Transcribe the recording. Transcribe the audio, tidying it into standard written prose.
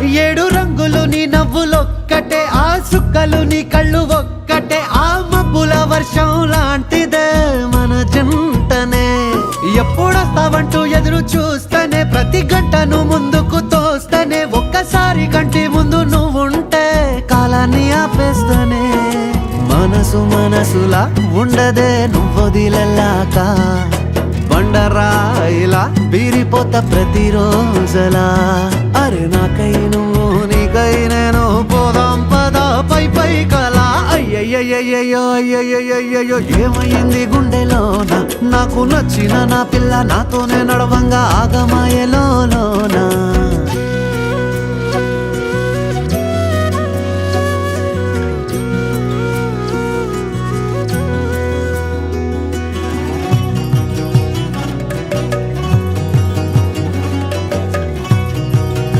ఏడు రంగులు నీ నవ్వులొక్కటే, ఆ సుక్కలు నీ కళ్ళు ఒక్కటే, ఆ మబ్బుల వర్షం లాంటిదే మన జంటనే. ఎప్పుడొస్తావంటూ ఎదురు చూస్తేనే, ప్రతి గంటను ముందుకు తోస్తేనే, ఒక్కసారి కంటి ముందు నువ్వుంటే కాలాన్ని ఆపేస్తేనే. మనసులా ఉండదే నువ్వొదిలెళ్ళాక, బండరాయిలా బీరిపోత ప్రతిరోజలా. అరే నాకై నువ్వు నీకై నేను, పోదాం పద పై పై కలా. అయ్యయ్యయ్యో అయ్యయ్యయ్యో ఏమైంది గుండెలోన, నాకు నచ్చిన నా పిల్ల నాతోనే నడవంగా ఆగమాయలోనా.